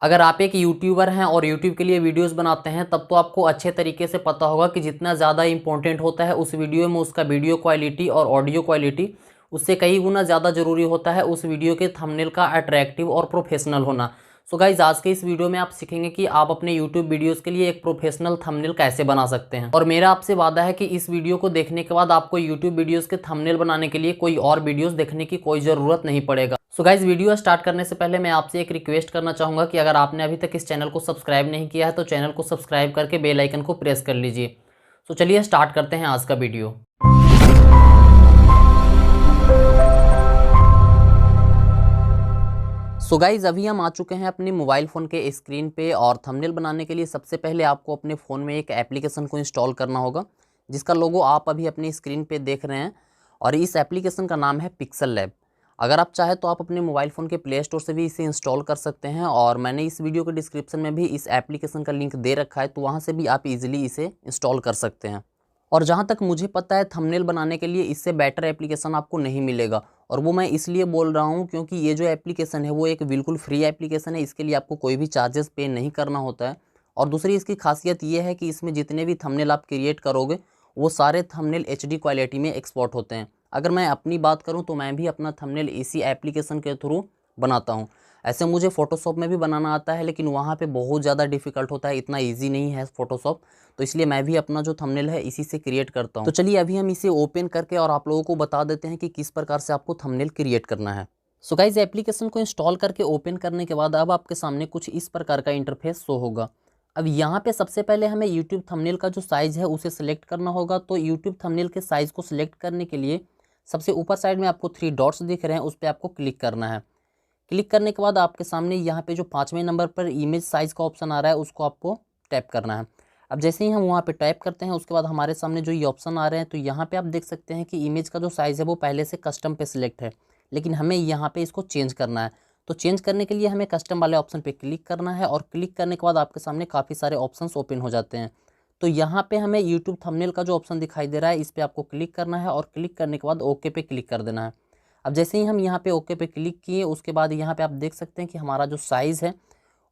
अगर आप एक यूट्यूबर हैं और यूट्यूब के लिए वीडियोस बनाते हैं तब तो आपको अच्छे तरीके से पता होगा कि जितना ज़्यादा इंपॉर्टेंट होता है उस वीडियो में उसका वीडियो क्वालिटी और ऑडियो क्वालिटी उससे कई गुना ज़्यादा ज़रूरी होता है उस वीडियो के थंबनेल का अट्रैक्टिव और प्रोफेशनल होना। सो गाइज आज के इस वीडियो में आप सीखेंगे कि आप अपने यूट्यूब वीडियोज़ के लिए एक प्रोफेशनल थंबनेल कैसे बना सकते हैं। और मेरा आपसे वादा है कि इस वीडियो को देखने के बाद आपको यूट्यूब वीडियोज़ के थंबनेल बनाने के लिए कोई और वीडियोज़ देखने की कोई ज़रूरत नहीं पड़ेगा। सो गाइज वीडियो स्टार्ट करने से पहले मैं आपसे एक रिक्वेस्ट करना चाहूँगा कि अगर आपने अभी तक इस चैनल को सब्सक्राइब नहीं किया है तो चैनल को सब्सक्राइब करके बेल आइकन को प्रेस कर लीजिए। सो चलिए स्टार्ट करते हैं आज का वीडियो। सो गाइज अभी हम आ चुके हैं अपने मोबाइल फ़ोन के स्क्रीन पे और थंबनेल बनाने के लिए सबसे पहले आपको अपने फ़ोन में एक एप्लीकेशन को इंस्टॉल करना होगा जिसका लोगो आप अभी अपनी स्क्रीन पे देख रहे हैं और इस एप्लीकेशन का नाम है पिक्सल लैब। अगर आप चाहें तो आप अपने मोबाइल फ़ोन के प्ले स्टोर से भी इसे इंस्टॉल कर सकते हैं और मैंने इस वीडियो के डिस्क्रिप्शन में भी इस एप्लीकेशन का लिंक दे रखा है, तो वहाँ से भी आप इजीली इसे इंस्टॉल कर सकते हैं। और जहाँ तक मुझे पता है थंबनेल बनाने के लिए इससे बेटर एप्लीकेशन आपको नहीं मिलेगा और वो मैं इसलिए बोल रहा हूँ क्योंकि ये जो एप्लीकेशन है वो एक बिल्कुल फ्री एप्लीकेशन है। इसके लिए आपको कोई भी चार्जेस पे नहीं करना होता है और दूसरी इसकी खासियत ये है कि इसमें जितने भी थंबनेल आप क्रिएट करोगे वो सारे थंबनेल HD क्वालिटी में एक्सपोर्ट होते हैं। अगर मैं अपनी बात करूं तो मैं भी अपना थंबनेल इसी एप्लीकेशन के थ्रू बनाता हूं। ऐसे मुझे फ़ोटोशॉप में भी बनाना आता है लेकिन वहां पे बहुत ज़्यादा डिफ़िकल्ट होता है, इतना इजी नहीं है फ़ोटोशॉप, तो इसलिए मैं भी अपना जो थंबनेल है इसी से क्रिएट करता हूं। तो चलिए अभी हम इसे ओपन करके और आप लोगों को बता देते हैं कि किस प्रकार से आपको थंबनेल क्रिएट करना है। सो गाइस एप्लीकेशन को इंस्टॉल करके ओपन करने के बाद अब आपके सामने कुछ इस प्रकार का इंटरफेस शो होगा। अब यहाँ पे सबसे पहले हमें यूट्यूब थंबनेल का जो साइज़ है उसे सिलेक्ट करना होगा। तो यूट्यूब थंबनेल के साइज़ को सिलेक्ट करने के लिए सबसे ऊपर साइड में आपको 3 डॉट्स दिख रहे हैं, उस पर आपको क्लिक करना है। क्लिक करने के बाद आपके सामने यहाँ पे जो 5वें नंबर पर इमेज साइज़ का ऑप्शन आ रहा है उसको आपको टैप करना है। अब जैसे ही हम वहाँ पे टैप करते हैं उसके बाद हमारे सामने जो ये ऑप्शन आ रहे हैं तो यहाँ पे आप देख सकते हैं कि इमेज का जो साइज़ है वो पहले से कस्टम पे सिलेक्ट है, लेकिन हमें यहाँ पे इसको चेंज करना है। तो चेंज करने के लिए हमें कस्टम वाले ऑप्शन पे क्लिक करना है और क्लिक करने के बाद आपके सामने काफ़ी सारे ऑप्शंस ओपन हो जाते हैं। तो यहाँ पे हमें यूट्यूब थंबनेल का जो ऑप्शन दिखाई दे रहा है इस पर आपको क्लिक करना है और क्लिक करने के बाद ओके पे क्लिक कर देना है। अब जैसे ही हम यहाँ पे ओके पे क्लिक किए उसके बाद यहाँ पे आप देख सकते हैं कि हमारा जो साइज़ है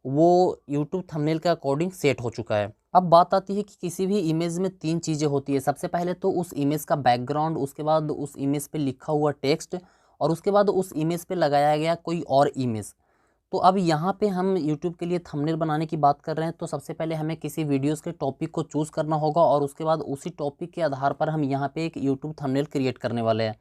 वो यूट्यूब थंबनेल के अकॉर्डिंग सेट हो चुका है। अब बात आती है कि किसी भी इमेज में 3 चीज़ें होती है। सबसे पहले तो उस इमेज का बैकग्राउंड, उसके बाद उस इमेज पे लिखा हुआ टेक्स्ट और उसके बाद उस इमेज पे लगाया गया कोई और इमेज। तो अब यहाँ पे हम यूट्यूब के लिए थंबनेल बनाने की बात कर रहे हैं तो सबसे पहले हमें किसी वीडियोस के टॉपिक को चूज़ करना होगा और उसके बाद उसी टॉपिक के आधार पर हम यहाँ पे एक यूट्यूब थंबनेल क्रिएट करने वाले हैं।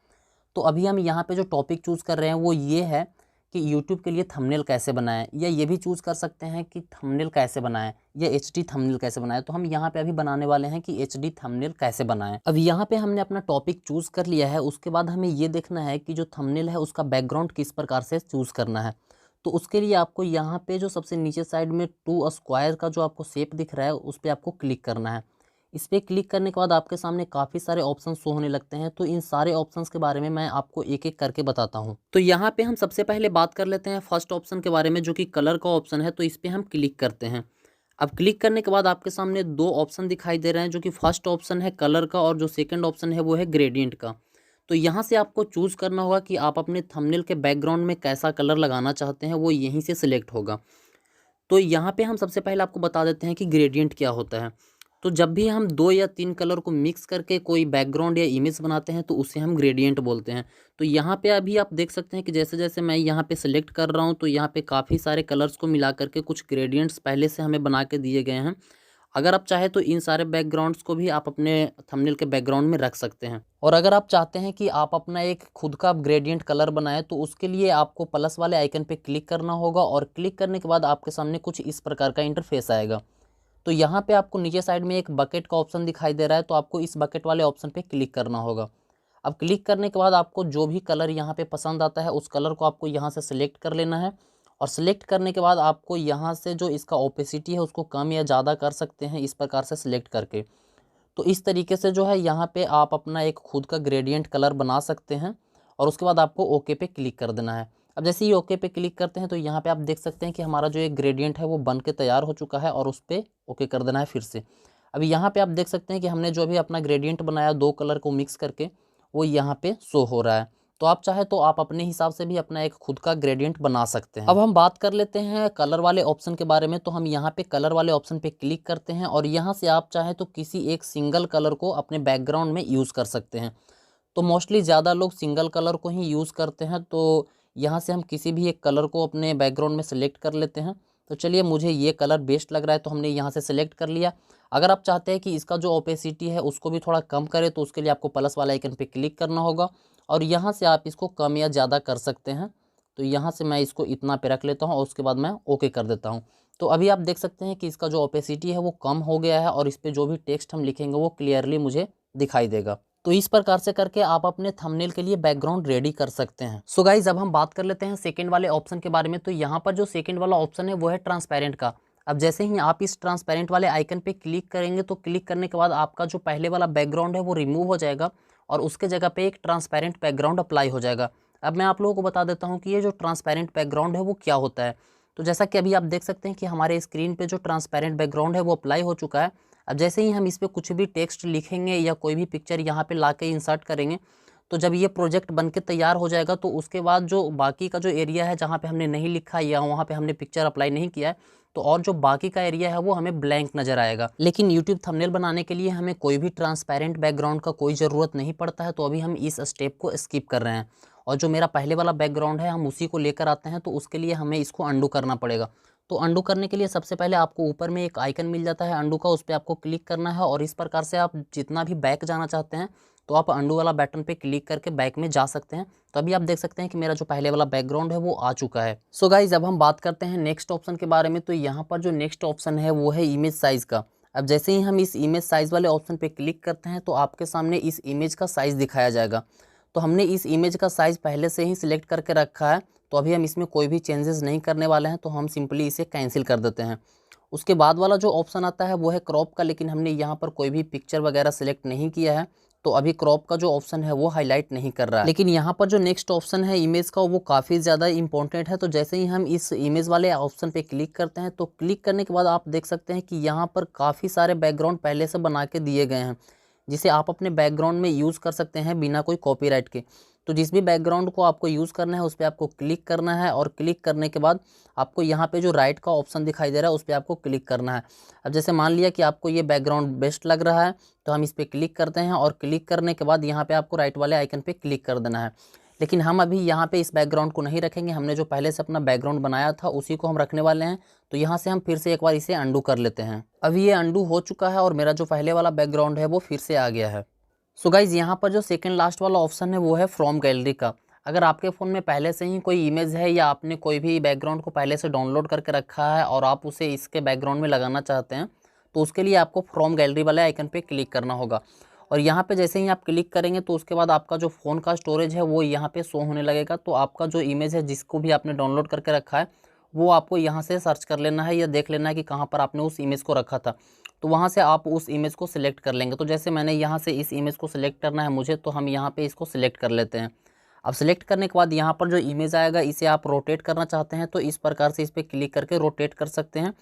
तो अभी हम यहाँ पे जो टॉपिक चूज़ कर रहे हैं वो ये है कि यूट्यूब के लिए थंबनेल कैसे बनाएं, या ये भी चूज़ कर सकते हैं कि थंबनेल कैसे बनाएं या HD थंबनेल कैसे बनाएं। तो हम यहाँ पे अभी बनाने वाले हैं कि HD थंबनेल कैसे बनाएं। अब यहाँ पे हमने अपना टॉपिक चूज़ कर लिया है, उसके बाद हमें ये देखना है कि जो थंबनेल है उसका बैकग्राउंड किस प्रकार से चूज़ करना है। तो उसके लिए आपको यहाँ पे जो सबसे नीचे साइड में 2 स्क्वायर का जो आपको शेप दिख रहा है उस पर आपको क्लिक करना है। इस पर क्लिक करने के बाद आपके सामने काफ़ी सारे ऑप्शन शो होने लगते हैं। तो इन सारे ऑप्शंस के बारे में मैं आपको एक एक करके बताता हूँ। तो यहाँ पे हम सबसे पहले बात कर लेते हैं फर्स्ट ऑप्शन के बारे में जो कि कलर का ऑप्शन है। तो इस पर हम क्लिक करते हैं। अब क्लिक करने के बाद आपके सामने 2 ऑप्शन दिखाई दे रहे हैं जो कि फर्स्ट ऑप्शन है कलर का और जो सेकंड ऑप्शन है वो है ग्रेडियंट का। तो यहाँ से आपको चूज़ करना होगा कि आप अपने थंबनेल के बैकग्राउंड में कैसा कलर लगाना चाहते हैं, वो यहीं से सिलेक्ट होगा। तो यहाँ पे हम सबसे पहले आपको बता देते हैं कि ग्रेडियंट क्या होता है। तो जब भी हम 2 या 3 कलर को मिक्स करके कोई बैकग्राउंड या इमेज बनाते हैं तो उसे हम ग्रेडियंट बोलते हैं। तो यहाँ पे अभी आप देख सकते हैं कि जैसे-जैसे मैं यहाँ पे सिलेक्ट कर रहा हूँ तो यहाँ पे काफ़ी सारे कलर्स को मिला करके कुछ ग्रेडियंट्स पहले से हमें बना के दिए गए हैं। अगर आप चाहें तो इन सारे बैकग्राउंड्स को भी आप अपने थंबनेल के बैकग्राउंड में रख सकते हैं। और अगर आप चाहते हैं कि आप अपना एक खुद का ग्रेडियंट कलर बनाएं तो उसके लिए आपको प्लस वाले आइकन पे क्लिक करना होगा और क्लिक करने के बाद आपके सामने कुछ इस प्रकार का इंटरफेस आएगा। तो यहाँ पे आपको नीचे साइड में एक बकेट का ऑप्शन दिखाई दे रहा है, तो आपको इस बकेट वाले ऑप्शन पे क्लिक करना होगा। अब क्लिक करने के बाद आपको जो भी कलर यहाँ पे पसंद आता है उस कलर को आपको यहाँ से सिलेक्ट कर लेना है और सिलेक्ट करने के बाद आपको यहाँ से जो इसका ओपेसिटी है उसको कम या ज़्यादा कर सकते हैं इस प्रकार से सिलेक्ट करके। तो इस तरीके से जो है यहाँ पे आप अपना एक खुद का ग्रेडियंट कलर बना सकते हैं और उसके बाद आपको ओके पे क्लिक कर देना है। अब जैसे ही ओके पे क्लिक करते हैं तो यहाँ पे आप देख सकते हैं कि हमारा जो एक ग्रेडियंट है वो बन के तैयार हो चुका है और उस पर ओके कर देना है फिर से। अभी यहाँ पे आप देख सकते हैं कि हमने जो भी अपना ग्रेडियंट बनाया 2 कलर को मिक्स करके वो यहाँ पे शो हो रहा है। तो आप चाहे तो आप अपने हिसाब से भी अपना एक खुद का ग्रेडियंट बना सकते हैं। अब हम बात कर लेते हैं कलर वाले ऑप्शन के बारे में। तो हम यहाँ पे कलर वाले ऑप्शन पे क्लिक करते हैं और यहाँ से आप चाहे तो किसी एक सिंगल कलर को अपने बैकग्राउंड में यूज़ कर सकते हैं। तो मोस्टली ज़्यादा लोग सिंगल कलर को ही यूज़ करते हैं। तो यहाँ से हम किसी भी एक कलर को अपने बैकग्राउंड में सेलेक्ट कर लेते हैं। तो चलिए, मुझे ये कलर बेस्ट लग रहा है तो हमने यहाँ से सेलेक्ट कर लिया। अगर आप चाहते हैं कि इसका जो ओपेसिटी है उसको भी थोड़ा कम करें तो उसके लिए आपको प्लस वाला आइकन पे क्लिक करना होगा और यहाँ से आप इसको कम या ज़्यादा कर सकते हैं। तो यहाँ से मैं इसको इतना पे रख लेता हूँ और उसके बाद मैं ओके कर देता हूँ। तो अभी आप देख सकते हैं कि इसका जो ओपेसिटी है वो कम हो गया है और इस पर जो भी टेक्स्ट हम लिखेंगे वो क्लियरली मुझे दिखाई देगा। तो इस प्रकार से करके आप अपने थंबनेल के लिए बैकग्राउंड रेडी कर सकते हैं। सो गाइज, अब हम बात कर लेते हैं सेकंड वाले ऑप्शन के बारे में। तो यहाँ पर जो सेकंड वाला ऑप्शन है वो है ट्रांसपेरेंट का। अब जैसे ही आप इस ट्रांसपेरेंट वाले आइकन पे क्लिक करेंगे तो क्लिक करने के बाद आपका जो पहले वाला बैकग्राउंड है वो रिमूव हो जाएगा और उसके जगह पे एक ट्रांसपेरेंट बैकग्राउंड अप्लाई हो जाएगा। अब मैं आप लोगों को बता देता हूँ कि ये जो ट्रांसपेरेंट बैकग्राउंड है वो क्या होता है। तो जैसा कि अभी आप देख सकते हैं कि हमारे स्क्रीन पे जो ट्रांसपेरेंट बैकग्राउंड है वो अप्लाई हो चुका है। अब जैसे ही हम इस पर कुछ भी टेक्स्ट लिखेंगे या कोई भी पिक्चर यहाँ पे ला के इंसर्ट करेंगे तो जब ये प्रोजेक्ट बन के तैयार हो जाएगा तो उसके बाद जो बाकी का जो एरिया है जहाँ पे हमने नहीं लिखा या वहाँ पे हमने पिक्चर अप्लाई नहीं किया है तो और जो बाकी का एरिया है वो हमें ब्लैंक नज़र आएगा। लेकिन यूट्यूब थंबनेल बनाने के लिए हमें कोई भी ट्रांसपेरेंट बैकग्राउंड का कोई ज़रूरत नहीं पड़ता है। तो अभी हम इस स्टेप को स्किप कर रहे हैं और जो मेरा पहले वाला बैकग्राउंड है हम उसी को लेकर आते हैं। तो उसके लिए हमें इसको अंडू करना पड़ेगा। तो अंडू करने के लिए सबसे पहले आपको ऊपर में एक आइकन मिल जाता है अंडू का, उस पर आपको क्लिक करना है और इस प्रकार से आप जितना भी बैक जाना चाहते हैं तो आप अंडू वाला बटन पे क्लिक करके बैक में जा सकते हैं। तो अभी आप देख सकते हैं कि मेरा जो पहले वाला बैकग्राउंड है वो आ चुका है। सो गाइज, अब हम बात करते हैं नेक्स्ट ऑप्शन के बारे में। तो यहाँ पर जो नेक्स्ट ऑप्शन है वो है इमेज साइज़ का। अब जैसे ही हम इस इमेज साइज़ वाले ऑप्शन पे क्लिक करते हैं तो आपके सामने इस इमेज का साइज़ दिखाया जाएगा। तो हमने इस इमेज का साइज़ पहले से ही सिलेक्ट करके रखा है तो अभी हम इसमें कोई भी चेंजेस नहीं करने वाले हैं। तो हम सिंपली इसे कैंसिल कर देते हैं। उसके बाद वाला जो ऑप्शन आता है वो है क्रॉप का, लेकिन हमने यहाँ पर कोई भी पिक्चर वगैरह सिलेक्ट नहीं किया है तो अभी क्रॉप का जो ऑप्शन है वो हाईलाइट नहीं कर रहा है। लेकिन यहाँ पर जो नेक्स्ट ऑप्शन है इमेज का वो काफ़ी ज़्यादा इंपॉर्टेंट है। तो जैसे ही हम इस इमेज वाले ऑप्शन पे क्लिक करते हैं तो क्लिक करने के बाद आप देख सकते हैं कि यहाँ पर काफ़ी सारे बैकग्राउंड पहले से बना के दिए गए हैं जिसे आप अपने बैकग्राउंड में यूज़ कर सकते हैं बिना कोई कॉपीराइट के। तो जिस भी बैकग्राउंड को आपको यूज़ करना है उस पर आपको क्लिक करना है और क्लिक करने के बाद आपको यहाँ पे जो राइट का ऑप्शन दिखाई दे रहा है उस पर आपको क्लिक करना है। अब जैसे मान लिया कि आपको ये बैकग्राउंड बेस्ट लग रहा है तो हम इस पर क्लिक करते हैं और क्लिक करने के बाद यहाँ पे आपको राइट वाले आइकन पे क्लिक कर देना है। लेकिन हम अभी यहाँ पे इस बैकग्राउंड को नहीं रखेंगे, हमने जो पहले से अपना बैकग्राउंड बनाया था उसी को हम रखने वाले हैं। तो यहाँ से हम फिर से एक बार इसे अंडू कर लेते हैं। अभी ये अंडू हो चुका है और मेरा जो पहले वाला बैकग्राउंड है वो फिर से आ गया है। सो गाइज़, यहाँ पर जो सेकंड लास्ट वाला ऑप्शन है वो है फ्रॉम गैलरी का। अगर आपके फ़ोन में पहले से ही कोई इमेज है या आपने कोई भी बैकग्राउंड को पहले से डाउनलोड करके रखा है और आप उसे इसके बैकग्राउंड में लगाना चाहते हैं तो उसके लिए आपको फ्रॉम गैलरी वाले आइकन पे क्लिक करना होगा। और यहाँ पे जैसे ही आप क्लिक करेंगे तो उसके बाद आपका जो फ़ोन का स्टोरेज है वो यहाँ पे शो होने लगेगा। तो आपका जो इमेज है जिसको भी आपने डाउनलोड करके रखा है वो आपको यहाँ से सर्च कर लेना है या देख लेना है कि कहाँ पर आपने उस इमेज को रखा था। तो वहाँ से आप उस इमेज को सिलेक्ट कर लेंगे। तो जैसे मैंने यहाँ से इस इमेज को सिलेक्ट करना है मुझे, तो हम यहाँ पे इसको सिलेक्ट कर लेते हैं। अब सिलेक्ट करने के बाद यहाँ पर जो इमेज आएगा इसे आप रोटेट करना चाहते हैं तो इस प्रकार से इस पर क्लिक करके रोटेट कर सकते हैं।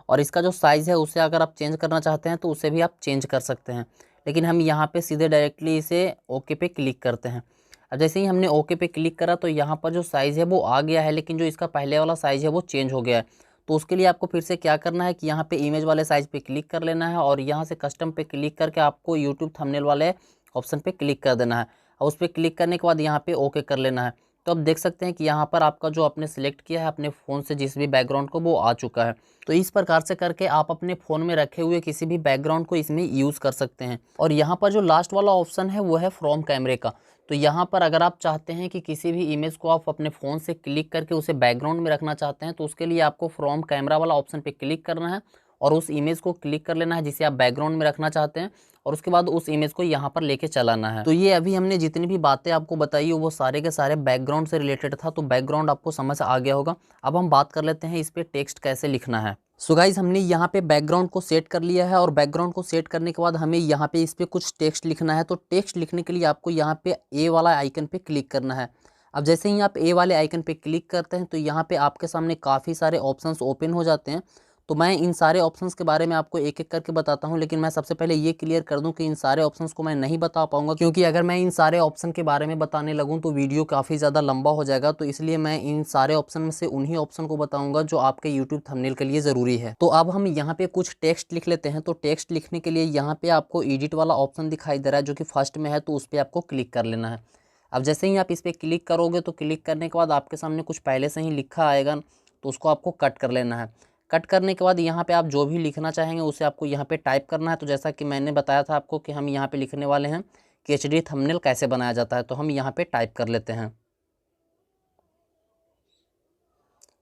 और इसका जो साइज़ है उसे अगर आप चेंज करना चाहते हैं तो उसे भी आप चेंज कर सकते हैं। लेकिन हम यहाँ पे सीधे डायरेक्टली इसे ओके पे क्लिक करते हैं। अब जैसे ही हमने ओके पे क्लिक करा तो यहाँ पर जो साइज़ है वो आ गया है, लेकिन जो इसका पहले वाला साइज़ है वो चेंज हो गया है। तो उसके लिए आपको फिर से क्या करना है कि यहाँ पे इमेज वाले साइज़ पे क्लिक कर लेना है और यहाँ से कस्टम पे क्लिक करके आपको यूट्यूब थंबनेल वाले ऑप्शन पे क्लिक कर देना है और उस पर क्लिक करने के बाद यहाँ पे ओके कर लेना है। तो अब देख सकते हैं कि यहाँ पर आपका जो आपने सिलेक्ट किया है अपने फ़ोन से जिस भी बैकग्राउंड को वो आ चुका है। तो इस प्रकार से करके आप अपने फ़ोन में रखे हुए किसी भी बैकग्राउंड को इसमें यूज़ कर सकते हैं। और यहाँ पर जो लास्ट वाला ऑप्शन है वो है फ्रॉम कैमरे का। तो यहाँ पर अगर आप चाहते हैं कि किसी भी इमेज को आप अपने फ़ोन से क्लिक करके उसे बैकग्राउंड में रखना चाहते हैं तो उसके लिए आपको फ्रॉम कैमरा वाला ऑप्शन पे क्लिक करना है और उस इमेज को क्लिक कर लेना है जिसे आप बैकग्राउंड में रखना चाहते हैं और उसके बाद उस इमेज को यहाँ पर लेके चलाना है। तो ये अभी हमने जितनी भी बातें आपको बताई वो सारे के सारे बैकग्राउंड से रिलेटेड था। तो बैकग्राउंड आपको समझ आ गया होगा। अब हम बात कर लेते हैं इस पर टेक्स्ट कैसे लिखना है। सो गाइज, हमने यहाँ पे बैकग्राउंड को सेट कर लिया है और बैकग्राउंड को सेट करने के बाद हमें यहाँ पे इस पर कुछ टेक्स्ट लिखना है। तो टेक्स्ट लिखने के लिए आपको यहाँ पे ए वाला आइकन पे क्लिक करना है। अब जैसे ही आप ए वाले आइकन पे क्लिक करते हैं तो यहाँ पे आपके सामने काफ़ी सारे ऑप्शंस ओपन हो जाते हैं। तो मैं इन सारे ऑप्शंस के बारे में आपको एक एक करके बताता हूं, लेकिन मैं सबसे पहले ये क्लियर कर दूं कि इन सारे ऑप्शंस को मैं नहीं बता पाऊंगा, क्योंकि अगर मैं इन सारे ऑप्शन के बारे में बताने लगूं तो वीडियो काफ़ी ज़्यादा लंबा हो जाएगा। तो इसलिए मैं इन सारे ऑप्शन में से उन्हीं ऑप्शन को बताऊंगा जो आपके यूट्यूब थंबनेल के लिए ज़रूरी है। तो अब हम यहाँ पे कुछ टेक्स्ट लिख लेते हैं। तो टेक्स्ट लिखने के लिए यहाँ पे आपको एडिट वाला ऑप्शन दिखाई दे रहा है जो कि फर्स्ट में है, तो उस पर आपको क्लिक कर लेना है। अब जैसे ही आप इस पर क्लिक करोगे तो क्लिक करने के बाद आपके सामने कुछ पहले से ही लिखा आएगा, तो उसको आपको कट कर लेना है। कट करने के बाद यहाँ पे आप जो भी लिखना चाहेंगे उसे आपको यहाँ पे टाइप करना है। तो जैसा कि मैंने बताया था आपको कि हम यहाँ पे लिखने वाले हैं कि एचडी थंबनेल कैसे बनाया जाता है, तो हम यहाँ पे टाइप कर लेते हैं।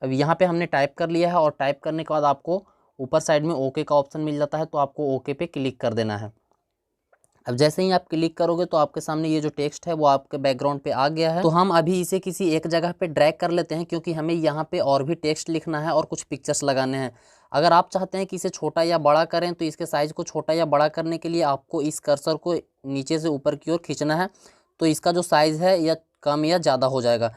अब यहाँ पे हमने टाइप कर लिया है और टाइप करने के बाद आपको ऊपर साइड में ओके का ऑप्शन मिल जाता है, तो आपको ओके पे क्लिक कर देना है। अब जैसे ही आप क्लिक करोगे तो आपके सामने ये जो टेक्स्ट है वो आपके बैकग्राउंड पे आ गया है। तो हम अभी इसे किसी एक जगह पे ड्रैग कर लेते हैं, क्योंकि हमें यहाँ पे और भी टेक्स्ट लिखना है और कुछ पिक्चर्स लगाने हैं। अगर आप चाहते हैं कि इसे छोटा या बड़ा करें तो इसके साइज़ को छोटा या बड़ा करने के लिए आपको इस कर्सर को नीचे से ऊपर की ओर खींचना है, तो इसका जो साइज़ है या कम या ज़्यादा हो जाएगा।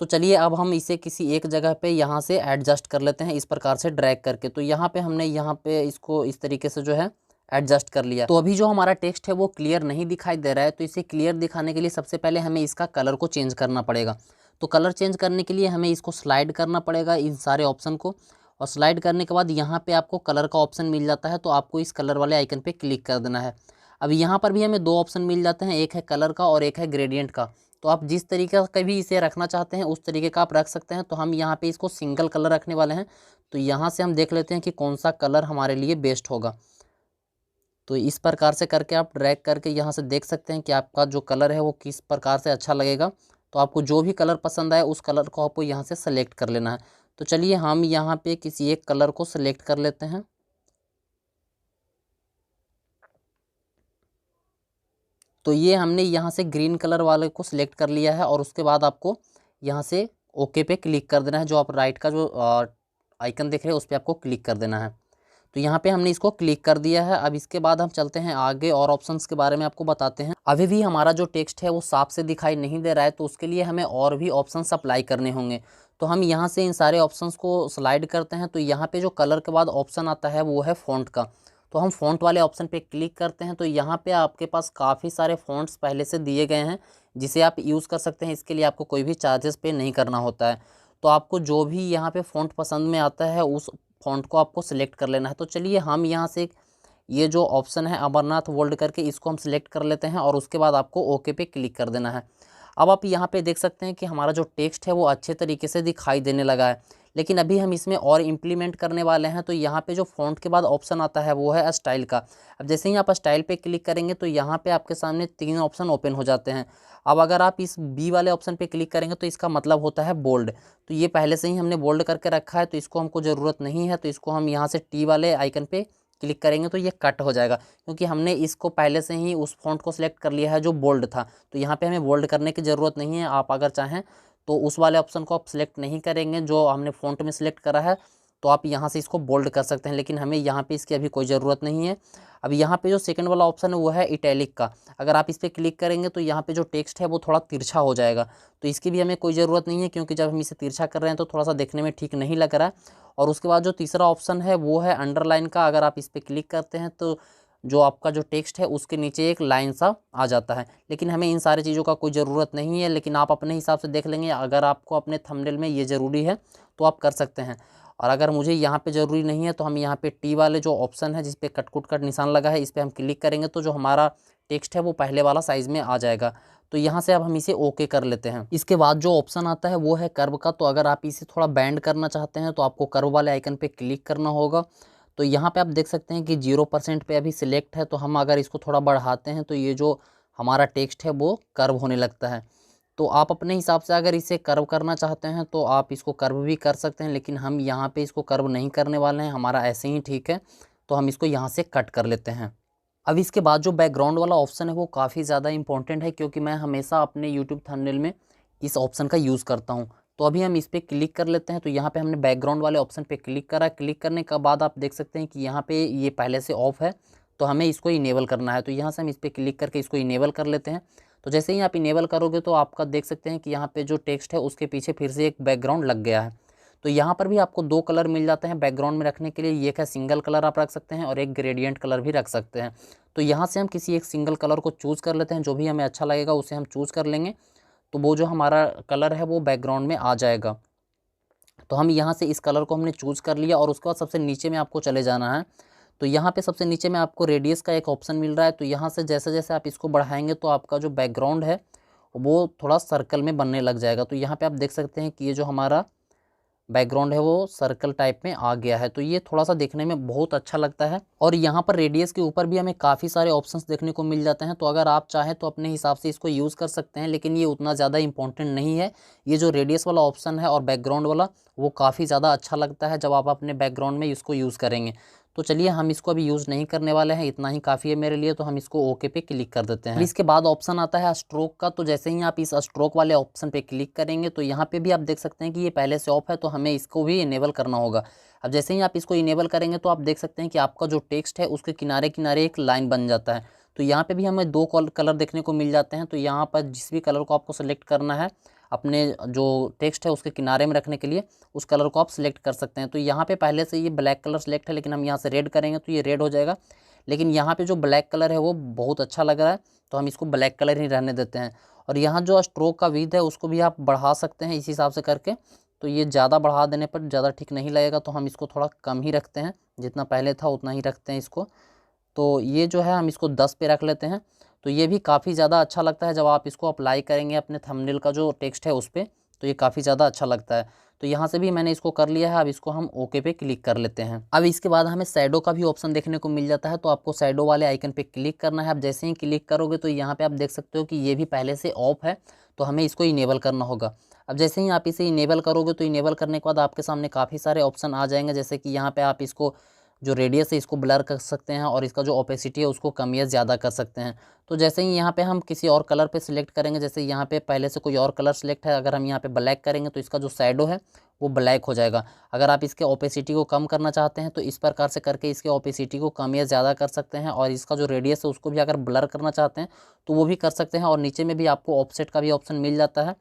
तो चलिए अब हम इसे किसी एक जगह पे यहाँ से एडजस्ट कर लेते हैं, इस प्रकार से ड्रैग करके। तो यहाँ पे हमने यहाँ पे इसको इस तरीके से जो है एडजस्ट कर लिया। तो अभी जो हमारा टेक्स्ट है वो क्लियर नहीं दिखाई दे रहा है, तो इसे क्लियर दिखाने के लिए सबसे पहले हमें इसका कलर को चेंज करना पड़ेगा। तो कलर चेंज करने के लिए हमें इसको स्लाइड करना पड़ेगा, इन सारे ऑप्शन को, और स्लाइड करने के बाद यहाँ पे आपको कलर का ऑप्शन मिल जाता है, तो आपको इस कलर वाले आइकन पे क्लिक कर देना है। अब यहाँ पर भी हमें दो ऑप्शन मिल जाते हैं, एक है कलर का और एक है ग्रेडियंट का। तो आप जिस तरीके का भी इसे रखना चाहते हैं उस तरीके का आप रख सकते हैं। तो हम यहाँ पे इसको सिंगल कलर रखने वाले हैं, तो यहाँ से हम देख लेते हैं कि कौन सा कलर हमारे लिए बेस्ट होगा। तो इस प्रकार से करके आप ड्रैग करके यहाँ से देख सकते हैं कि आपका जो कलर है वो किस प्रकार से अच्छा लगेगा। तो आपको जो भी कलर पसंद आए उस कलर को आपको यहाँ से सेलेक्ट कर लेना है। तो चलिए हम यहाँ पे किसी एक कलर को सेलेक्ट कर लेते हैं। तो ये हमने यहाँ से ग्रीन कलर वाले को सिलेक्ट कर लिया है, और उसके बाद आपको यहाँ से ओके पे क्लिक कर देना है। जो आप राइट का जो आइकन देख रहे हैं उस पर आपको क्लिक कर देना है। तो यहाँ पे हमने इसको क्लिक कर दिया है। अब इसके बाद हम चलते हैं आगे और ऑप्शंस के बारे में आपको बताते हैं। अभी भी हमारा जो टेक्स्ट है वो साफ से दिखाई नहीं दे रहा है, तो उसके लिए हमें और भी ऑप्शंस अप्लाई करने होंगे। तो हम यहाँ से इन सारे ऑप्शंस को स्लाइड करते हैं। तो यहाँ पे जो कलर के बाद ऑप्शन आता है वो है फ़ॉन्ट का। तो हम फ़ॉन्ट वाले ऑप्शन पे क्लिक करते हैं। तो यहाँ पे आपके पास काफ़ी सारे फ़ॉन्ट्स पहले से दिए गए हैं जिसे आप यूज़ कर सकते हैं। इसके लिए आपको कोई भी चार्जेस पे नहीं करना होता है। तो आपको जो भी यहाँ पे फ़ॉन्ट पसंद में आता है उस फ़ॉन्ट को आपको सिलेक्ट कर लेना है। तो चलिए हम यहाँ से ये जो ऑप्शन है अमरनाथ वर्ल्ड करके, इसको हम सिलेक्ट कर लेते हैं और उसके बाद आपको ओके पे क्लिक कर देना है। अब आप यहाँ पे देख सकते हैं कि हमारा जो टेक्स्ट है वो अच्छे तरीके से दिखाई देने लगा है, लेकिन अभी हम इसमें और इम्प्लीमेंट करने वाले हैं। तो यहाँ पे जो फ़ॉन्ट के बाद ऑप्शन आता है वो है स्टाइल का। अब जैसे ही आप स्टाइल पे क्लिक करेंगे तो यहाँ पे आपके सामने 3 ऑप्शन ओपन हो जाते हैं। अब अगर आप इस बी वाले ऑप्शन पे क्लिक करेंगे तो इसका मतलब होता है बोल्ड। तो ये पहले से ही हमने बोल्ड करके रखा है, तो इसको हमको ज़रूरत नहीं है। तो इसको हम यहाँ से टी वाले आइकन पे क्लिक करेंगे तो ये कट हो जाएगा, क्योंकि हमने इसको पहले से ही उस फ़ॉन्ट को सिलेक्ट कर लिया है जो बोल्ड था। तो यहाँ पे हमें बोल्ड करने की ज़रूरत नहीं है। आप अगर चाहें तो उस वाले ऑप्शन को आप सिलेक्ट नहीं करेंगे जो हमने फ़ॉन्ट में सिलेक्ट करा है, तो आप यहाँ से इसको बोल्ड कर सकते हैं, लेकिन हमें यहाँ पे इसकी अभी कोई ज़रूरत नहीं है। अब यहाँ पे जो सेकंड वाला ऑप्शन है वो है इटैलिक का। अगर आप इस पर क्लिक करेंगे तो यहाँ पे जो टेक्स्ट है वो थोड़ा तिरछा हो जाएगा, तो इसकी भी हमें कोई ज़रूरत नहीं है, क्योंकि जब हम इसे तिरछा कर रहे हैं तो थोड़ा सा देखने में ठीक नहीं लग रहा है। और उसके बाद जो तीसरा ऑप्शन है वो है अंडरलाइन का। अगर आप इस पर क्लिक करते हैं तो जो आपका जो टेक्स्ट है उसके नीचे एक लाइन सा आ जाता है, लेकिन हमें इन सारी चीज़ों का कोई ज़रूरत नहीं है। लेकिन आप अपने हिसाब से देख लेंगे, अगर आपको अपने थंबनेल में ये ज़रूरी है तो आप कर सकते हैं। और अगर मुझे यहाँ पे ज़रूरी नहीं है तो हम यहाँ पे टी वाले जो ऑप्शन है जिस पे कट निशान लगा है इस पर हम क्लिक करेंगे तो जो हमारा टेक्स्ट है वो पहले वाला साइज़ में आ जाएगा। तो यहाँ से अब हम इसे ओके कर लेते हैं। इसके बाद जो ऑप्शन आता है वो है कर्व का। तो अगर आप इसे थोड़ा बैंड करना चाहते हैं तो आपको कर्व वाले आइकन पे क्लिक करना होगा। तो यहाँ पे आप देख सकते हैं कि 0% पे अभी सिलेक्ट है। तो हम अगर इसको थोड़ा बढ़ाते हैं तो ये जो हमारा टेक्स्ट है वो कर्व होने लगता है। तो आप अपने हिसाब से अगर इसे कर्व करना चाहते हैं तो आप इसको कर्व भी कर सकते हैं, लेकिन हम यहाँ पे इसको कर्व नहीं करने वाले हैं, हमारा ऐसे ही ठीक है। तो हम इसको यहाँ से कट कर लेते हैं। अब इसके बाद जो बैकग्राउंड वाला ऑप्शन है वो काफ़ी ज़्यादा इंपॉर्टेंट है, क्योंकि मैं हमेशा अपने यूट्यूब थंबनेल में इस ऑप्शन का यूज़ करता हूँ। तो अभी हम इस पर क्लिक कर लेते हैं। तो यहाँ पे हमने बैकग्राउंड वाले ऑप्शन पे क्लिक करा। क्लिक करने के बाद आप देख सकते हैं कि यहाँ पे ये पहले से ऑफ है, तो हमें इसको इनेबल करना है। तो यहाँ से हम इस पर क्लिक करके इसको इनेबल कर लेते हैं। तो जैसे ही आप इनेबल करोगे तो आपका देख सकते हैं कि यहाँ पे जो टेक्स्ट है उसके पीछे फिर से एक बैकग्राउंड लग गया है। तो यहाँ पर भी आपको 2 कलर मिल जाते हैं बैकग्राउंड में रखने के लिए। ये एक है सिंगल कलर आप रख सकते हैं और एक ग्रेडियंट कलर भी रख सकते हैं। तो यहाँ से हम किसी एक सिंगल कलर को चूज़ कर लेते हैं, जो भी हमें अच्छा लगेगा उसे हम चूज़ कर लेंगे। तो वो जो हमारा कलर है वो बैकग्राउंड में आ जाएगा। तो हम यहाँ से इस कलर को हमने चूज़ कर लिया और उसके बाद सबसे नीचे में आपको चले जाना है। तो यहाँ पे सबसे नीचे में आपको रेडियस का एक ऑप्शन मिल रहा है। तो यहाँ से जैसे जैसे आप इसको बढ़ाएंगे तो आपका जो बैकग्राउंड है वो थोड़ा सर्कल में बनने लग जाएगा। तो यहाँ पे आप देख सकते हैं कि ये जो हमारा बैकग्राउंड है वो सर्कल टाइप में आ गया है। तो ये थोड़ा सा देखने में बहुत अच्छा लगता है। और यहाँ पर रेडियस के ऊपर भी हमें काफ़ी सारे ऑप्शंस देखने को मिल जाते हैं। तो अगर आप चाहें तो अपने हिसाब से इसको यूज़ कर सकते हैं, लेकिन ये उतना ज़्यादा इंपॉर्टेंट नहीं है। ये जो रेडियस वाला ऑप्शन है और बैकग्राउंड वाला, वो काफ़ी ज़्यादा अच्छा लगता है जब आप अपने बैकग्राउंड में इसको यूज़ करेंगे। तो चलिए हम इसको अभी यूज़ नहीं करने वाले हैं, इतना ही काफ़ी है मेरे लिए। तो हम इसको ओके पे क्लिक कर देते हैं। इसके बाद ऑप्शन आता है स्ट्रोक का। तो जैसे ही आप इस स्ट्रोक वाले ऑप्शन पे क्लिक करेंगे तो यहाँ पे भी आप देख सकते हैं कि ये पहले से ऑफ है, तो हमें इसको भी इनेबल करना होगा। अब जैसे ही आप इसको इनेबल करेंगे तो आप देख सकते हैं कि आपका जो टेक्स्ट है उसके किनारे किनारे एक लाइन बन जाता है। तो यहाँ पे भी हमें 2 कलर देखने को मिल जाते हैं। तो यहाँ पर जिस भी कलर को आपको सेलेक्ट करना है अपने जो टेक्स्ट है उसके किनारे में रखने के लिए, उस कलर को आप सिलेक्ट कर सकते हैं। तो यहाँ पे पहले से ये ब्लैक कलर सेलेक्ट है, लेकिन हम यहाँ से रेड करेंगे तो ये रेड हो जाएगा। लेकिन यहाँ पे जो ब्लैक कलर है वो बहुत अच्छा लग रहा है, तो हम इसको ब्लैक कलर ही रहने देते हैं। और यहाँ जो स्ट्रोक का विड्थ है उसको भी आप बढ़ा सकते हैं इस हिसाब से करके। तो ये ज़्यादा बढ़ा देने पर ज़्यादा ठीक नहीं लगेगा, तो हम इसको थोड़ा कम ही रखते हैं, जितना पहले था उतना ही रखते हैं इसको। तो ये जो है हम इसको 10 पे रख लेते हैं। तो ये भी काफ़ी ज़्यादा अच्छा लगता है जब आप इसको अप्लाई करेंगे अपने थंबनेल का जो टेक्स्ट है उस पर, तो ये काफ़ी ज़्यादा अच्छा लगता है। तो यहाँ से भी मैंने इसको कर लिया है। अब इसको हम ओके पे क्लिक कर लेते हैं। अब इसके बाद हमें शैडो का भी ऑप्शन देखने को मिल जाता है। तो आपको शैडो वाले आइकन पे क्लिक करना है। अब जैसे ही क्लिक करोगे तो यहाँ पे आप देख सकते हो कि ये भी पहले से ऑफ है, तो हमें इसको इनेबल करना होगा। अब जैसे ही आप इसे इनेबल करोगे तो इनेबल करने के बाद आपके सामने काफ़ी सारे ऑप्शन आ जाएंगे, जैसे कि यहाँ पे आप इसको जो रेडियस है इसको ब्लर कर सकते हैं और इसका जो ओपेसिटी है उसको कम या ज़्यादा कर सकते हैं। तो जैसे ही यहाँ पे हम किसी और कलर पे सिलेक्ट करेंगे, जैसे यहाँ पे पहले से कोई और कलर सिलेक्ट है, अगर हम यहाँ पे ब्लैक करेंगे तो इसका जो शैडो है वो ब्लैक हो जाएगा। अगर आप इसके ओपेसिटी को कम करना चाहते हैं तो इस प्रकार से करके इसके ओपेसिटी को कम या ज़्यादा कर सकते हैं। और इसका जो रेडियस है उसको भी अगर ब्लर करना चाहते हैं तो वो भी कर सकते हैं। और नीचे में भी आपको ऑफसेट का भी ऑप्शन मिल जाता है।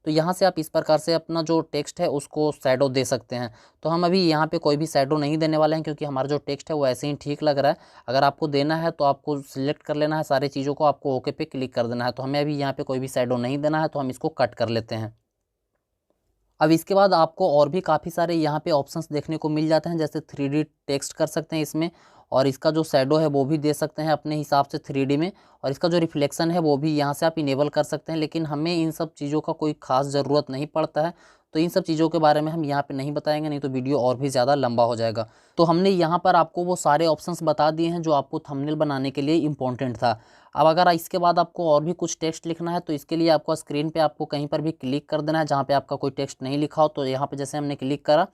तो यहाँ से आप इस प्रकार से अपना जो टेक्स्ट है उसको शैडो दे सकते हैं। तो हम अभी यहाँ पे कोई भी शैडो नहीं देने वाले हैं, क्योंकि हमारा जो टेक्स्ट है वो ऐसे ही ठीक लग रहा है। अगर आपको देना है तो आपको सिलेक्ट कर लेना है सारी चीज़ों को, आपको ओके पे क्लिक कर देना है। तो हमें अभी यहाँ पे कोई भी शैडो नहीं देना है, तो हम इसको कट कर लेते हैं। अब इसके बाद आपको और भी काफ़ी सारे यहाँ पे ऑप्शंस देखने को मिल जाते हैं, जैसे 3D टेक्स्ट कर सकते हैं इसमें, और इसका जो शैडो है वो भी दे सकते हैं अपने हिसाब से 3D में, और इसका जो रिफ्लेक्शन है वो भी यहाँ से आप इनेबल कर सकते हैं। लेकिन हमें इन सब चीज़ों का कोई खास ज़रूरत नहीं पड़ता है, तो इन सब चीज़ों के बारे में हम यहाँ पे नहीं बताएंगे, नहीं तो वीडियो और भी ज़्यादा लंबा हो जाएगा। तो हमने यहाँ पर आपको वो सारे ऑप्शंस बता दिए हैं जो आपको थंबनेल बनाने के लिए इम्पोर्टेंट था। अब अगर इसके बाद आपको और भी कुछ टेक्स्ट लिखना है तो इसके लिए आपको स्क्रीन पे आपको कहीं पर भी क्लिक कर देना है जहाँ पे आपका कोई टेक्स्ट नहीं लिखा हो। तो यहाँ पे जैसे हमने क्लिक करा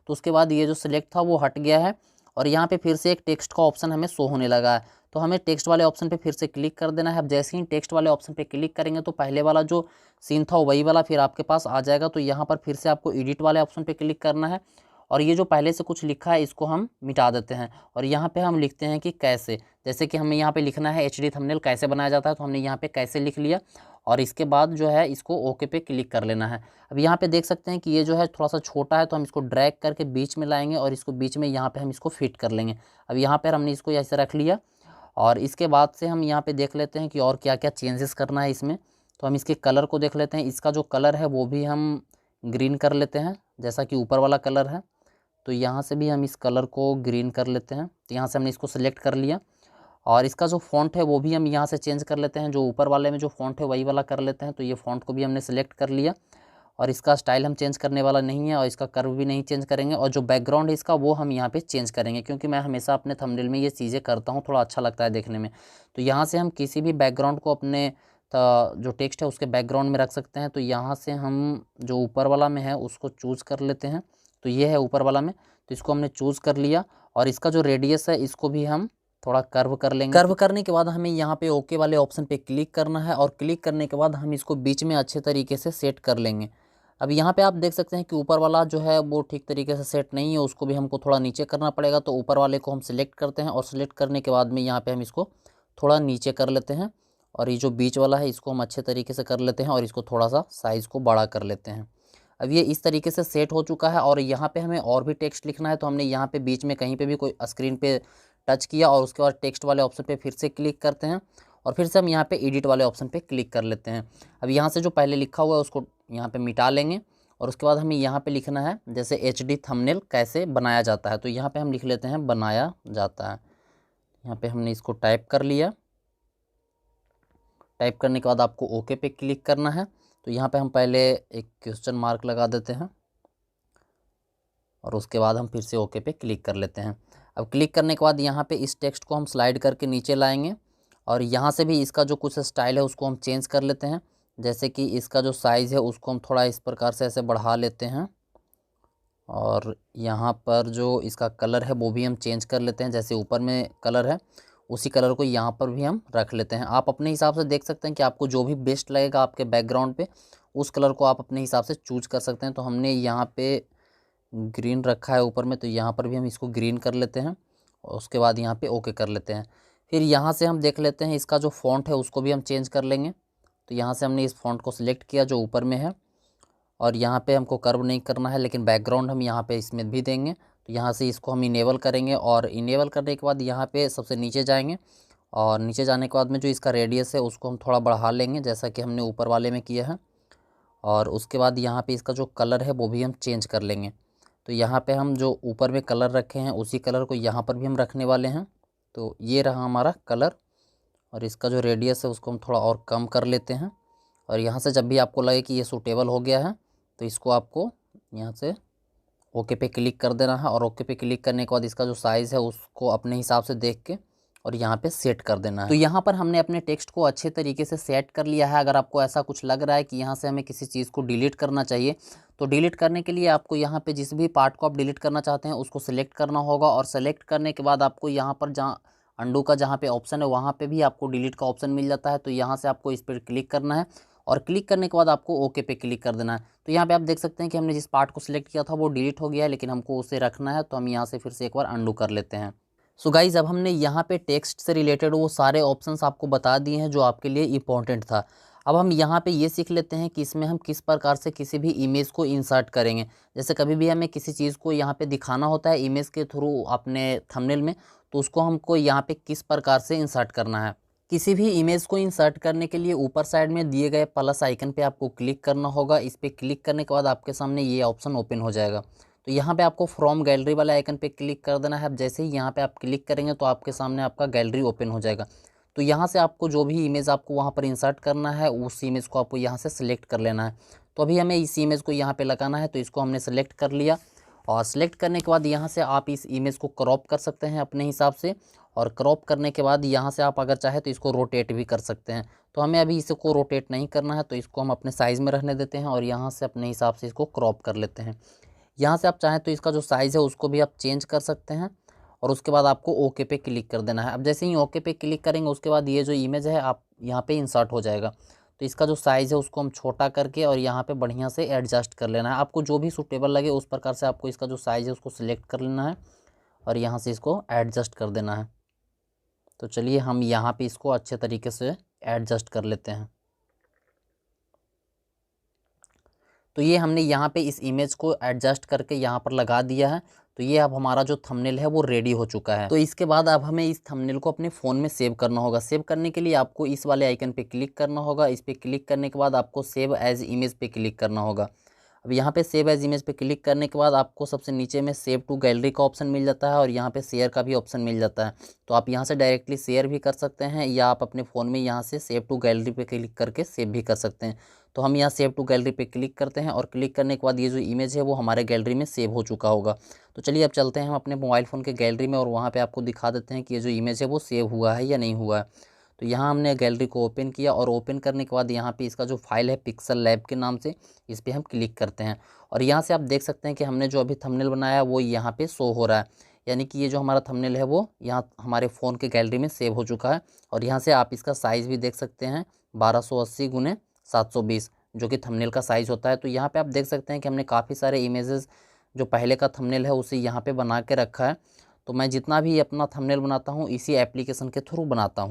तो उसके बाद ये जो सिलेक्ट था वो हट गया है, और यहाँ पे फिर से एक टेक्स्ट का ऑप्शन हमें शो होने लगा है। तो हमें टेक्स्ट वाले ऑप्शन पे फिर से क्लिक कर देना है। अब जैसे ही टेक्स्ट वाले ऑप्शन पे क्लिक करेंगे तो पहले वाला जो सीन था वही वाला फिर आपके पास आ जाएगा। तो यहाँ पर फिर से आपको एडिट वाले ऑप्शन पे क्लिक करना है, और ये जो पहले से कुछ लिखा है इसको हम मिटा देते हैं, और यहाँ पे हम लिखते हैं कि कैसे। जैसे कि हमें यहाँ पे लिखना है HD थंबनेल कैसे बनाया जाता है, तो हमने यहाँ पे कैसे लिख लिया, और इसके बाद जो है इसको ओके पे क्लिक कर लेना है। अब यहाँ पे देख सकते हैं कि ये जो है थोड़ा सा छोटा है, तो हम इसको ड्रैग करके बीच में लाएंगे और इसको बीच में यहाँ पे हम इसको फिट कर लेंगे। अब यहाँ पर हमने इसको ऐसे रख लिया, और इसके बाद से हम यहाँ पे देख लेते हैं कि और क्या क्या चेंजेस करना है इसमें। तो हम इसके कलर को देख लेते हैं। इसका जो कलर है वो भी हम ग्रीन कर लेते हैं, जैसा कि ऊपर वाला कलर है। तो यहाँ से भी हम इस कलर को ग्रीन कर लेते हैं। तो यहाँ से हमने इसको सिलेक्ट कर लिया, और इसका जो फ़ॉन्ट है वो भी हम यहाँ से चेंज कर लेते हैं। जो ऊपर वाले में जो फ़ॉन्ट है वही वाला कर लेते हैं। तो ये फ़ॉन्ट को भी हमने सेलेक्ट कर लिया, और इसका स्टाइल हम चेंज करने वाला नहीं है, और इसका कर्व भी नहीं चेंज करेंगे। और जो बैकग्राउंड है इसका वो हम यहाँ पे चेंज करेंगे, क्योंकि मैं हमेशा अपने थंबनेल में ये चीज़ें करता हूँ, थोड़ा अच्छा लगता है देखने में। तो यहाँ से हम किसी भी बैकग्राउंड को अपने जो टेक्स्ट है उसके बैकग्राउंड में रख सकते हैं। तो यहाँ से हम जो ऊपर वाला में है उसको चूज़ कर लेते हैं। तो ये है ऊपर वाला में, तो इसको हमने चूज़ कर लिया, और इसका जो रेडियस है इसको भी हम थोड़ा कर्व कर लेंगे। कर्व करने के बाद हमें यहाँ पे ओके वाले ऑप्शन पे क्लिक करना है, और क्लिक करने के बाद हम इसको बीच में अच्छे तरीके से सेट कर लेंगे। अब यहाँ पे आप देख सकते हैं कि ऊपर वाला जो है वो ठीक तरीके से सेट नहीं है, उसको भी हमको थोड़ा नीचे करना पड़ेगा। तो ऊपर वाले को हम सिलेक्ट करते हैं, और सिलेक्ट करने के बाद में यहाँ पे हम इसको थोड़ा नीचे कर लेते हैं, और ये जो बीच वाला है इसको हम अच्छे तरीके से कर लेते हैं, और इसको थोड़ा सा साइज़ को बड़ा कर लेते हैं। अब ये इस तरीके से सेट हो चुका है और यहाँ पे हमें और भी टेक्स्ट लिखना है, तो हमने यहाँ पे बीच में कहीं पे भी कोई स्क्रीन पे टच किया और उसके बाद टेक्स्ट वाले ऑप्शन पे फिर से क्लिक करते हैं और फिर से हम यहाँ पे एडिट वाले ऑप्शन पे क्लिक कर लेते हैं। अब यहाँ से जो पहले लिखा हुआ है उसको यहाँ पे मिटा लेंगे और उसके बाद हमें यहाँ पे लिखना है जैसे HD थंबनेल कैसे बनाया जाता है, तो यहाँ पे हम लिख लेते हैं बनाया जाता है। यहाँ पे हमने इसको टाइप कर लिया। टाइप करने के बाद आपको ओके पे क्लिक करना है। तो यहाँ पे हम पहले एक क्वेश्चन मार्क लगा देते हैं और उसके बाद हम फिर से ओके पे क्लिक कर लेते हैं। अब क्लिक करने के बाद यहाँ पे इस टेक्स्ट को हम स्लाइड करके नीचे लाएंगे और यहाँ से भी इसका जो कुछ स्टाइल है उसको हम चेंज कर लेते हैं। जैसे कि इसका जो साइज़ है उसको हम थोड़ा इस प्रकार से ऐसे बढ़ा लेते हैं और यहाँ पर जो इसका कलर है वो भी हम चेंज कर लेते हैं। जैसे ऊपर में कलर है उसी कलर को यहाँ पर भी हम रख लेते हैं। आप अपने हिसाब से देख सकते हैं कि आपको जो भी बेस्ट लगेगा आपके बैकग्राउंड पे उस कलर को आप अपने हिसाब से चूज कर सकते हैं। तो हमने यहाँ पे ग्रीन रखा है ऊपर में, तो यहाँ पर भी हम इसको ग्रीन कर लेते हैं और उसके बाद यहाँ पे ओके कर लेते हैं। फिर यहाँ से हम देख लेते हैं इसका जो फ़ॉन्ट है उसको भी हम चेंज कर लेंगे। तो यहाँ से हमने इस फ़ॉन्ट को सिलेक्ट किया जो ऊपर में है और यहाँ पे हमको कर्व नहीं करना है लेकिन बैकग्राउंड हम यहाँ पे इसमें भी देंगे। तो यहाँ से इसको हम इनेबल करेंगे और इनेबल करने के बाद यहाँ पे सबसे नीचे जाएंगे और नीचे जाने के बाद में जो इसका रेडियस है उसको हम थोड़ा बढ़ा लेंगे जैसा कि हमने ऊपर वाले में किया है। और उसके बाद यहाँ पे इसका जो कलर है वो भी हम चेंज कर लेंगे। तो यहाँ पे हम जो ऊपर में कलर रखे हैं उसी कलर को यहाँ पर भी हम रखने वाले हैं। तो ये रहा हमारा कलर और इसका जो रेडियस है उसको हम थोड़ा और कम कर लेते हैं। और यहाँ से जब भी आपको लगे कि ये सूटेबल हो गया है तो इसको आपको यहाँ से ओके पे क्लिक कर देना है और ओके पे क्लिक करने के बाद इसका जो साइज़ है उसको अपने हिसाब से देख के और यहाँ पे सेट कर देना है। तो यहाँ पर हमने अपने टेक्स्ट को अच्छे तरीके से सेट कर लिया है। अगर आपको ऐसा कुछ लग रहा है कि यहाँ से हमें किसी चीज़ को डिलीट करना चाहिए तो डिलीट करने के लिए आपको यहाँ पे जिस भी पार्ट को आप डिलीट करना चाहते हैं उसको सिलेक्ट करना होगा और सेलेक्ट करने के बाद आपको यहाँ पर जहाँ अंडू का जहाँ पे ऑप्शन है वहाँ पे भी आपको डिलीट का ऑप्शन मिल जाता है। तो यहाँ से आपको इस पर क्लिक करना है और क्लिक करने के बाद आपको ओके पे क्लिक कर देना है। तो यहाँ पे आप देख सकते हैं कि हमने जिस पार्ट को सिलेक्ट किया था वो डिलीट हो गया है लेकिन हमको उसे रखना है, तो हम यहाँ से फिर से एक बार अंडू कर लेते हैं। सो गाइज़ अब हमने यहाँ पे टेक्स्ट से रिलेटेड वो सारे ऑप्शंस आपको बता दिए हैं जो आपके लिए इंपॉर्टेंट था। अब हम यहाँ पे ये सीख लेते हैं कि इसमें हम किस प्रकार से किसी भी इमेज को इंसर्ट करेंगे। जैसे कभी भी हमें किसी चीज़ को यहाँ पे दिखाना होता है इमेज के थ्रू अपने थंबनेल में, तो उसको हमको यहाँ पे किस प्रकार से इंसर्ट करना है। किसी भी इमेज को इंसर्ट करने के लिए ऊपर साइड में दिए गए प्लस आइकन पे आपको क्लिक करना होगा। इस पर क्लिक करने के बाद आपके सामने ये ऑप्शन ओपन हो जाएगा। तो यहाँ पे आपको फ्रॉम गैलरी वाले आइकन पे क्लिक कर देना है। अब जैसे ही यहाँ पे आप क्लिक करेंगे तो आपके सामने आपका गैलरी ओपन हो जाएगा। तो यहाँ से आपको जो भी इमेज आपको वहाँ पर इंसर्ट करना है उस इमेज को आपको यहाँ से सिलेक्ट कर लेना है। तो अभी हमें इस इमेज को यहाँ पे लगाना है, तो इसको हमने सेलेक्ट कर लिया और सेलेक्ट करने के बाद यहाँ से आप इस इमेज को क्रॉप कर सकते हैं अपने हिसाब से। और क्रॉप करने के बाद यहाँ से आप अगर चाहे तो इसको रोटेट भी कर सकते हैं। तो हमें अभी इसको रोटेट नहीं करना है, तो इसको हम अपने साइज़ में रहने देते हैं और यहाँ से अपने हिसाब से इसको क्रॉप कर लेते हैं। यहाँ से आप चाहें तो इसका जो साइज़ है उसको भी आप चेंज कर सकते हैं और उसके बाद आपको ओके पे क्लिक कर देना है। अब जैसे ही ओके पे क्लिक करेंगे उसके बाद ये जो इमेज है आप यहाँ पे इंसर्ट हो जाएगा। तो इसका जो साइज़ है उसको हम छोटा करके और यहाँ पे बढ़िया से एडजस्ट कर लेना है। आपको जो भी सूटेबल लगे उस प्रकार से आपको इसका जो साइज़ है उसको सिलेक्ट कर लेना है और यहाँ से इसको एडजस्ट कर देना है। तो चलिए हम यहाँ पे इसको अच्छे तरीके से एडजस्ट कर लेते हैं। तो ये हमने यहाँ पे इस इमेज को एडजस्ट करके यहाँ पर लगा दिया है। तो ये अब हमारा जो थंबनेल है वो रेडी हो चुका है। तो इसके बाद अब हमें इस थंबनेल को अपने फ़ोन में सेव करना होगा। सेव करने के लिए आपको इस वाले आइकन पे क्लिक करना होगा। इस पर क्लिक करने के बाद आपको सेव एज इमेज पे क्लिक करना होगा। अब यहाँ पे सेव एज इमेज पे क्लिक करने के बाद आपको सबसे नीचे में सेव टू गैलरी का ऑप्शन मिल जाता है और यहाँ पे शेयर का भी ऑप्शन मिल जाता है। तो आप यहाँ से डायरेक्टली शेयर भी कर सकते हैं या आप अपने फ़ोन में यहाँ से सेव टू गैलरी पे क्लिक करके सेव भी कर सकते हैं। तो हम यहाँ सेव टू गैलरी पे क्लिक करते हैं और क्लिक करने के बाद ये जो इमेज है वो हमारे गैलरी में सेव हो चुका होगा। तो चलिए अब चलते हैं हम अपने मोबाइल फ़ोन के गैलरी में और वहाँ पे आपको दिखा देते हैं कि ये जो इमेज है वो सेव हुआ है या नहीं हुआ है। तो यहाँ हमने गैलरी को ओपन किया और ओपन करने के बाद यहाँ पे इसका जो फाइल है पिक्सल लैब के नाम से, इस पर हम क्लिक करते हैं और यहाँ से आप देख सकते हैं कि हमने जो अभी थंबनेल बनाया है वो यहाँ पे शो हो रहा है। यानी कि ये जो हमारा थंबनेल है वो यहाँ हमारे फ़ोन के गैलरी में सेव हो चुका है। और यहाँ से आप इसका साइज़ भी देख सकते हैं 1280x720 जो कि थंबनेल का साइज़ होता है। तो यहाँ पे आप देख सकते हैं कि हमने काफ़ी सारे इमेजेस जो पहले का थंबनेल है उसे यहाँ पे बना के रखा है। तो मैं जितना भी अपना थंबनेल बनाता हूँ इसी एप्लीकेशन के थ्रू बनाता हूँ।